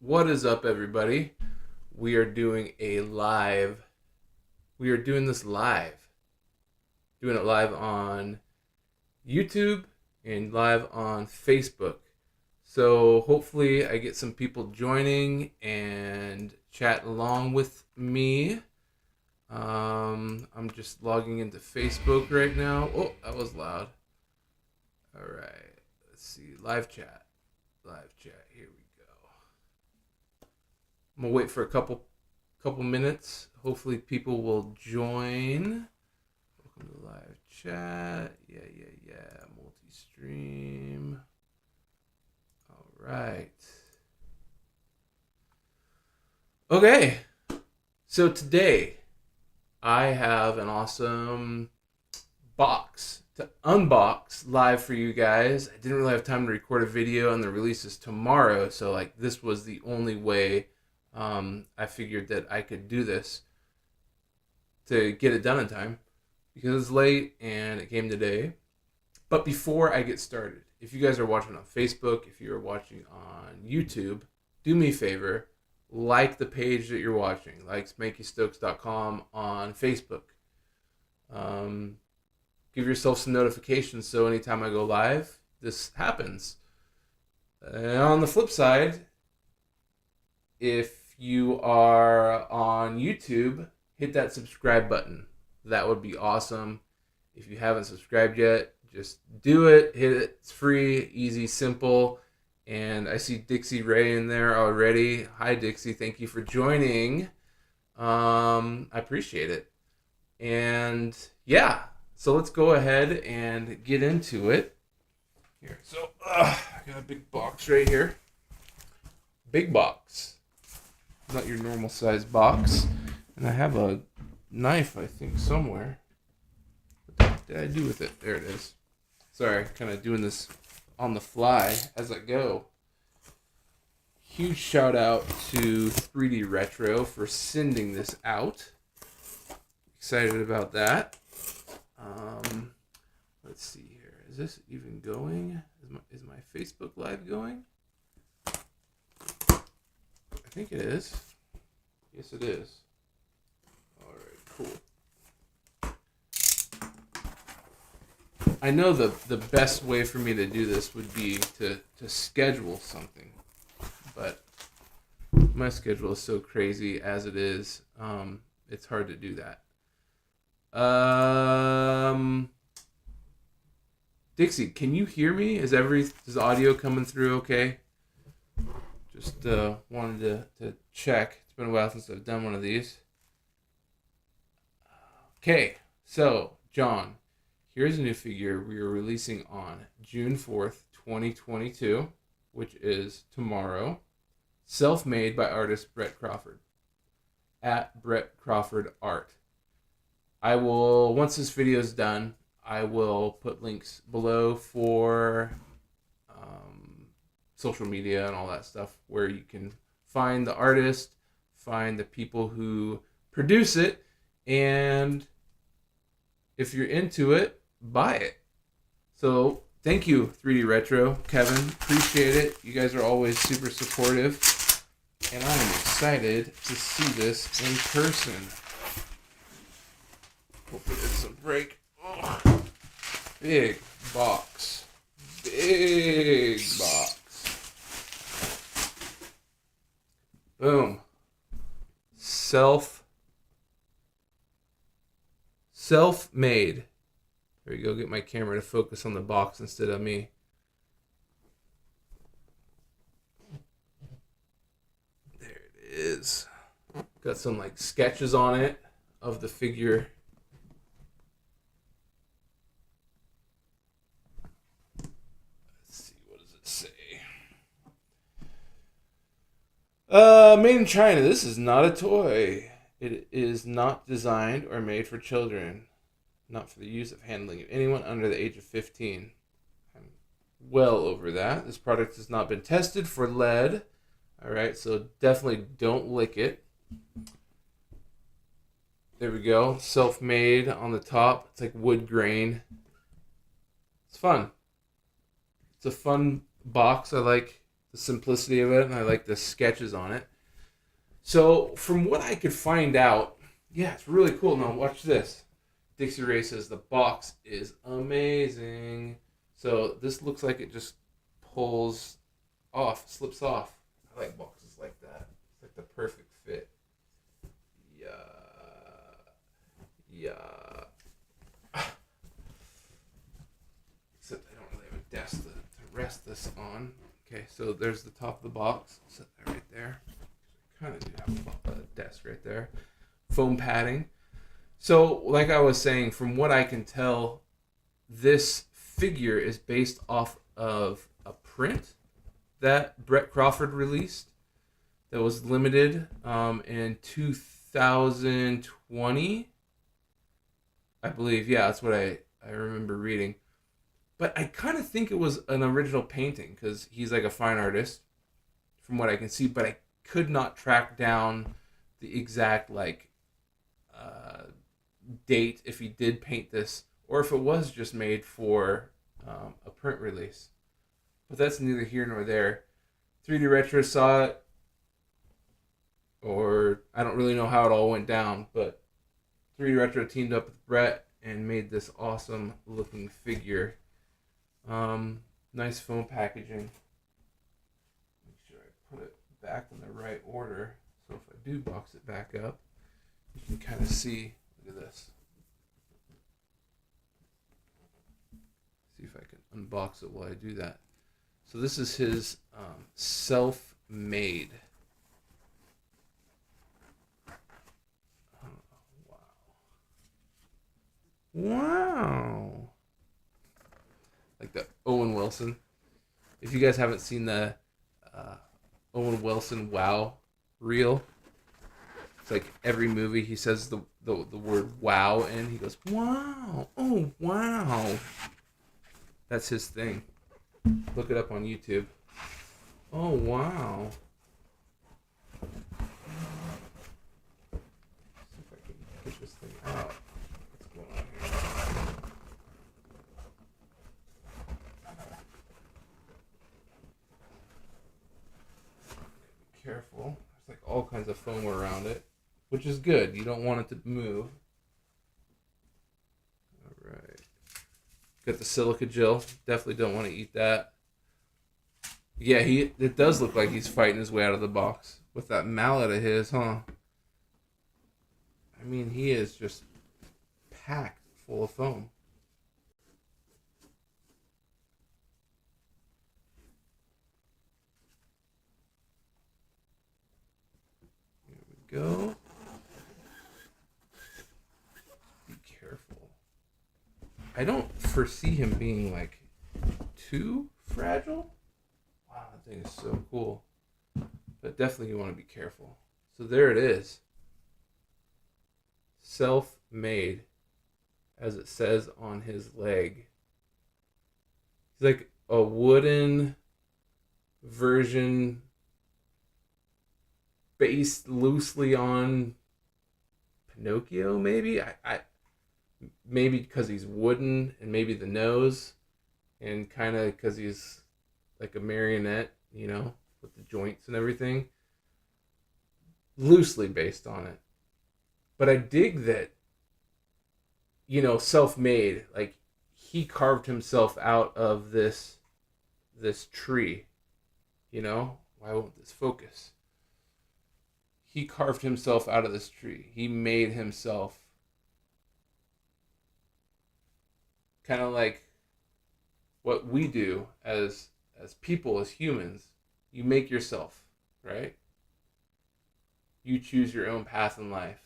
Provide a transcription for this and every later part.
What is up, everybody? We are doing a live. We are doing this live. Doing it live on YouTube and live on Facebook. So hopefully I get some people joining and chat along with me. I'm just logging into Facebook right now. Oh, that was loud. All right. Let's see. Live chat. Here we go. I'm gonna wait for a couple minutes. Hopefully people will join. Welcome to live chat. Yeah. Multi-stream. All right. Okay. So today I have an awesome box to unbox live for you guys. I didn't really have time to record a video, and the release is tomorrow, so this was the only way I figured that I could do this to get it done in time, because it's late and it came today. But before I get started, if you guys are watching on Facebook, if you're watching on YouTube, do me a favor, like the page that you're watching, like SpankyStokes.com on Facebook. Give yourself some notifications so anytime I go live, this happens. And on the flip side, if you are on YouTube, hit that subscribe button. That would be awesome. If you haven't subscribed yet, just do it. Hit it. It's free, easy, simple. And I see Dixie Ray in there already. Hi, Dixie. Thank you for joining. I appreciate it. And yeah, so let's go ahead and get into it. Here, so I got a big box right here. Big box. Not your normal size box. And I have a knife, I think, somewhere. What did I do with it? There it is. Sorry, kind of doing this on the fly as I go. Huge shout out to 3DRetro for sending this out. Excited about that. Let's see here. Is this even going? Is my Facebook Live going? I think it is. Yes, it is. All right, cool. I know the best way for me to do this would be to schedule something, but my schedule is so crazy as it is. It's hard to do that. Dixie, can you hear me? Is the audio coming through okay? Just wanted to check. It's been a while since I've done one of these. Okay, so John, here's a new figure we are releasing on June 4th, 2022, which is tomorrow. Self-made by artist Brett Crawford at Brett Crawford Art. I will, once this video is done, I will put links below for social media and all that stuff where you can find the artist, find the people who produce it, and if you're into it, buy it. So thank you, 3DRetro, Kevin. Appreciate it. You guys are always super supportive, and I am excited to see this in person. Hopefully it doesn't break. Oh, big box. Big box. Boom. Self-made. There we go. Get my camera to focus on the box instead of me. There it is. Got some sketches on it of the figure. Made in China. This is not a toy. It is not designed or made for children. Not for the use of handling of anyone under the age of 15. I'm well over that. This product has not been tested for lead. Alright, so definitely don't lick it. There we go. Self-made on the top. It's like wood grain. It's fun. It's a fun box. I like the simplicity of it, and I like the sketches on it. So from what I could find out, yeah, it's really cool. Now watch this. Dixie Ray says the box is amazing. So this looks like it just pulls off, slips off. I like boxes like that. It's like the perfect fit. Yeah. Yeah. Except I don't really have a desk to rest this on. Okay, so there's the top of the box. Set that right there. I kind of do have a desk right there. Foam padding. So, like I was saying, from what I can tell, this figure is based off of a print that Brett Crawford released that was limited in 2020. I believe, yeah, that's what I remember reading. But I kind of think it was an original painting because he's like a fine artist from what I can see, but I could not track down the exact date if he did paint this or if it was just made for a print release. But that's neither here nor there. 3DRetro saw it, or I don't really know how it all went down, but 3DRetro teamed up with Brett and made this awesome looking figure. Nice foam packaging. Make sure I put it back in the right order. So if I do box it back up, you can kind of see. Look at this. See if I can unbox it while I do that. So this is his self-made. Oh, wow. Like the Owen Wilson. If you guys haven't seen the Owen Wilson wow reel, it's like every movie he says the word wow and he goes, wow, oh wow. That's his thing. Look it up on YouTube. Oh wow. See if I can get this thing out. What's going on here? Be careful. There's like all kinds of foam around it, which is good. You don't want it to move. All right. Got the silica gel. Definitely don't want to eat that. Yeah, it does look like he's fighting his way out of the box with that mallet of his, huh? I mean, he is just packed full of foam. Here we go. Be careful. I don't foresee him being like too fragile. Wow, that thing is so cool. But definitely you want to be careful. So there it is. Self-made, as it says on his leg. He's like a wooden version based loosely on Pinocchio, maybe? I maybe because he's wooden and maybe the nose, and kind of because he's like a marionette, you know, with the joints and everything. Loosely based on it. But I dig that, you know, self-made. Like, he carved himself out of this tree, you know? Why won't this focus? He carved himself out of this tree. He made himself. Kind of like what we do as people, as humans. You make yourself, right? You choose your own path in life.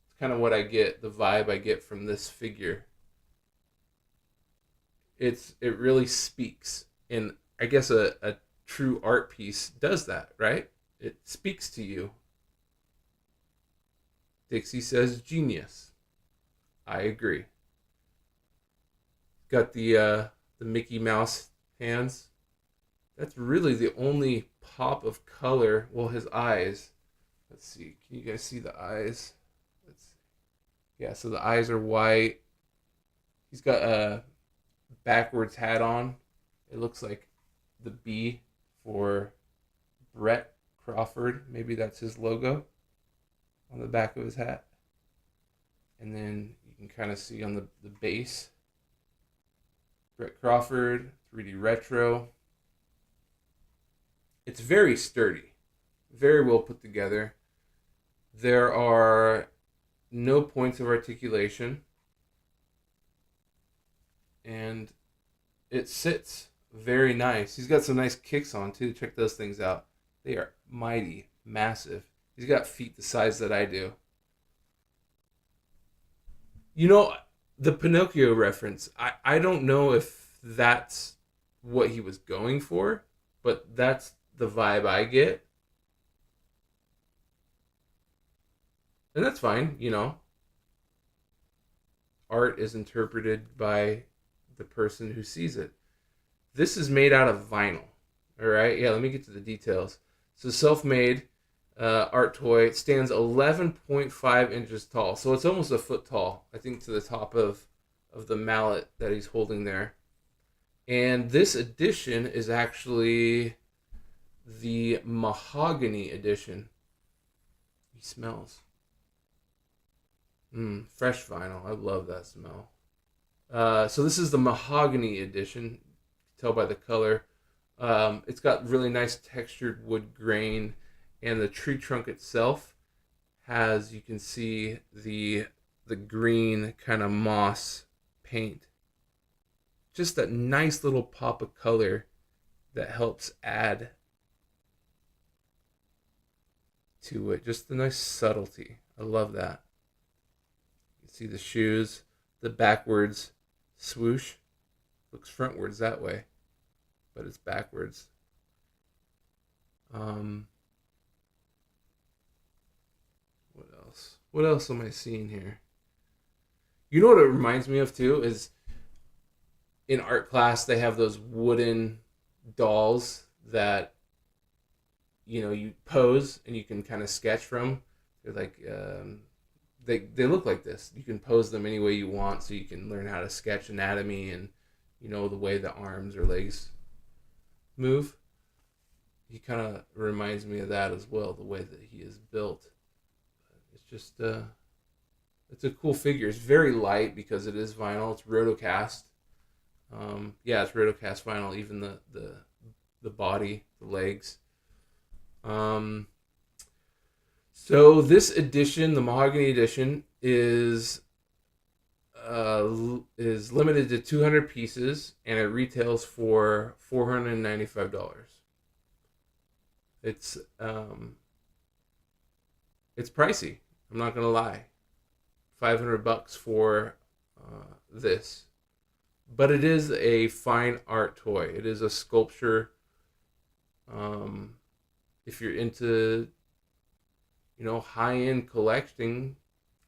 It's kind of what I get, the vibe I get from this figure. It really speaks. And I guess a true art piece does that, right? It speaks to you. Dixie says genius. I agree. Got the Mickey Mouse hands. That's really the only pop of color. Well, his eyes. Let's see. Can you guys see the eyes? Yeah, so the eyes are white. He's got a backwards hat on. It looks like the B for Brett Crawford. Maybe that's his logo on the back of his hat. And then you can kind of see on the base, Brett Crawford, 3DRetro. It's very sturdy, very well put together. There are no points of articulation, and it sits very nice. He's got some nice kicks on too. Check those things out. They are mighty, massive. He's got feet the size that I do. You know, the Pinocchio reference, I don't know if that's what he was going for, but that's the vibe I get. And that's fine, you know. Art is interpreted by the person who sees it. This is made out of vinyl. All right, yeah, let me get to the details. So self-made art toy. It stands 11.5 inches tall. So it's almost a foot tall, I think, to the top of the mallet that he's holding there. And this edition is actually the Mahogany edition. He smells. Fresh vinyl. I love that smell. So this is the Mahogany edition. Tell by the color. It's got really nice textured wood grain, and the tree trunk itself has, you can see the green kind of moss paint. Just that nice little pop of color that helps add to it. Just the nice subtlety. I love that. You can see the shoes, the backwards swoosh. Looks frontwards that way, but it's backwards. What else? What else am I seeing here? You know what it reminds me of too is in art class they have those wooden dolls that you pose and you can kind of sketch from. They're like they look like this. You can pose them any way you want, so you can learn how to sketch anatomy and the way the arms or legs move. He kind of reminds me of that as well, the way that he is built. It's just it's a cool figure. It's very light because it is vinyl. It's rotocast. Yeah, it's rotocast vinyl. Even the body, the legs. So this edition, the Mahogany edition, is limited to 200 pieces, and it retails for $495. It's pricey. I'm not gonna lie. $500 for this, but it is a fine art toy. It is a sculpture. If you're into high-end collecting,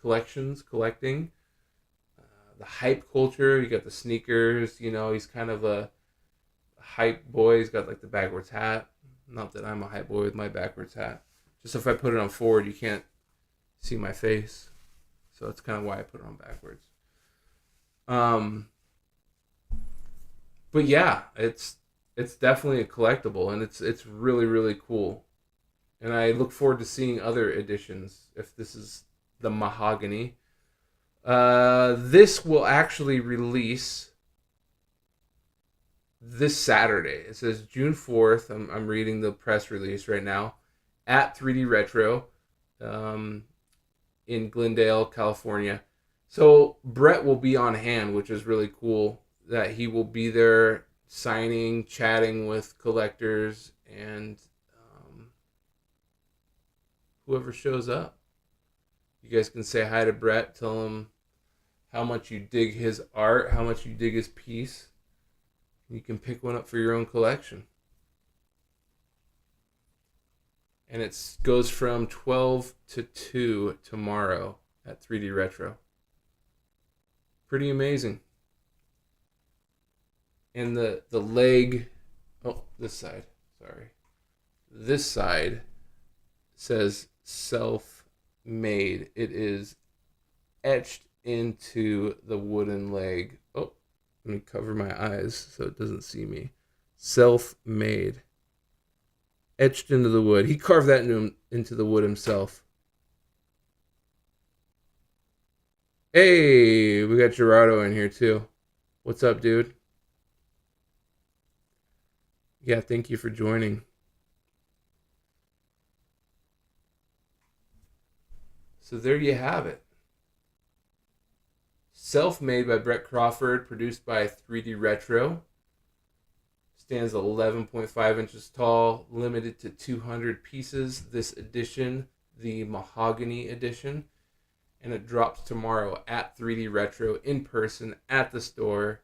the hype culture, you got the sneakers. He's kind of a hype boy. He's got like the backwards hat. Not that I'm a hype boy with my backwards hat. Just if I put it on forward, you can't see my face. So that's kind of why I put it on backwards. But yeah, it's definitely a collectible, and it's really, really cool. And I look forward to seeing other editions if this is the Mahogany. This will actually release this Saturday. It says June 4th. I'm reading the press release right now at 3DRetro in Glendale, California. So Brett will be on hand, which is really cool that he will be there signing, chatting with collectors, and whoever shows up. You guys can say hi to Brett, tell him how much you dig his art, how much you dig his piece. You can pick one up for your own collection. And it goes from 12 to 2 tomorrow at 3DRetro. Pretty amazing. And the leg, this side, sorry. This side says self-made. It is etched into the wooden leg. Oh, let me cover my eyes so it doesn't see me. Self-made. Etched into the wood. He carved that into the wood himself. Hey, we got Gerardo in here too. What's up, dude? Yeah, thank you for joining. So there you have it. Self-made by Brett Crawford, produced by 3DRetro. Stands 11.5 inches tall, limited to 200 pieces. This edition, the Mahogany edition, and it drops tomorrow at 3DRetro in person at the store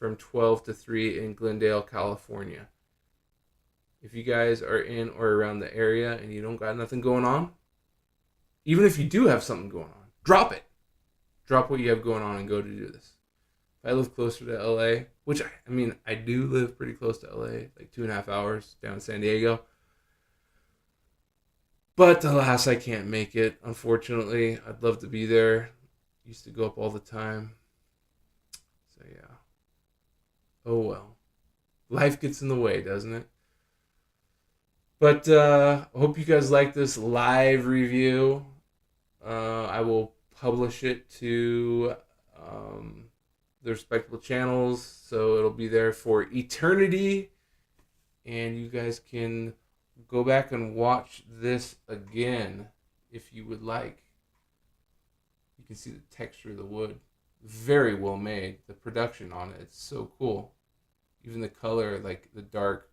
from 12 to 3 in Glendale, California. If you guys are in or around the area and you don't got nothing going on, even if you do have something going on, drop it. Drop what you have going on and go to do this. If I live closer to LA, which I do live pretty close to LA, like 2.5 hours down in San Diego. But alas, I can't make it, unfortunately. I'd love to be there. Used to go up all the time. So yeah. Oh well. Life gets in the way, doesn't it? But I hope you guys like this live review. I will publish it to the respectable channels, so it'll be there for eternity, and you guys can go back and watch this again if you would like. You can see the texture of the wood. Very well made. The production on it, it's so cool. Even the color, like the dark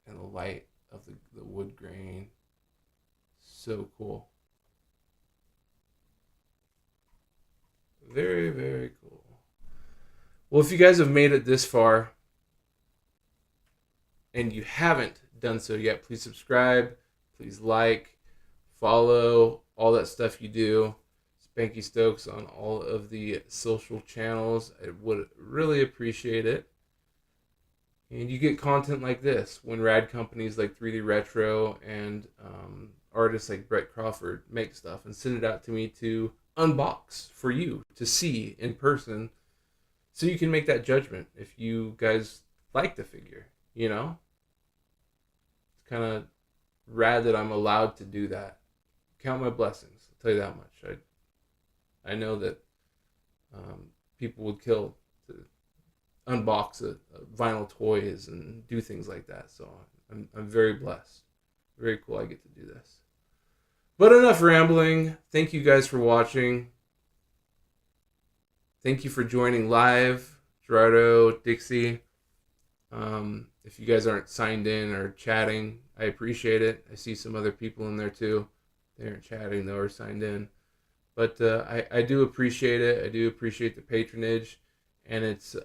and the light of the wood grain. So cool. Very, very cool. Well, if you guys have made it this far and you haven't done so yet, please subscribe, please like, follow, all that stuff you do. Spanky Stokes on all of the social channels. I would really appreciate it. And you get content like this when rad companies like 3DRetro and artists like Brett Crawford make stuff and send it out to me to unbox for you to see in person, so you can make that judgment if you guys like the figure. It's kind of rad that I'm allowed to do that. Count my blessings, I'll tell you that much. I know that people would kill to unbox a vinyl toys and do things like that, so I'm very blessed. Very cool I get to do this. But enough rambling. Thank you guys for watching. Thank you for joining live, Gerardo, Dixie. If you guys aren't signed in or chatting, I appreciate it. I see some other people in there too. They aren't chatting though or signed in. But I do appreciate it. I do appreciate the patronage. And it's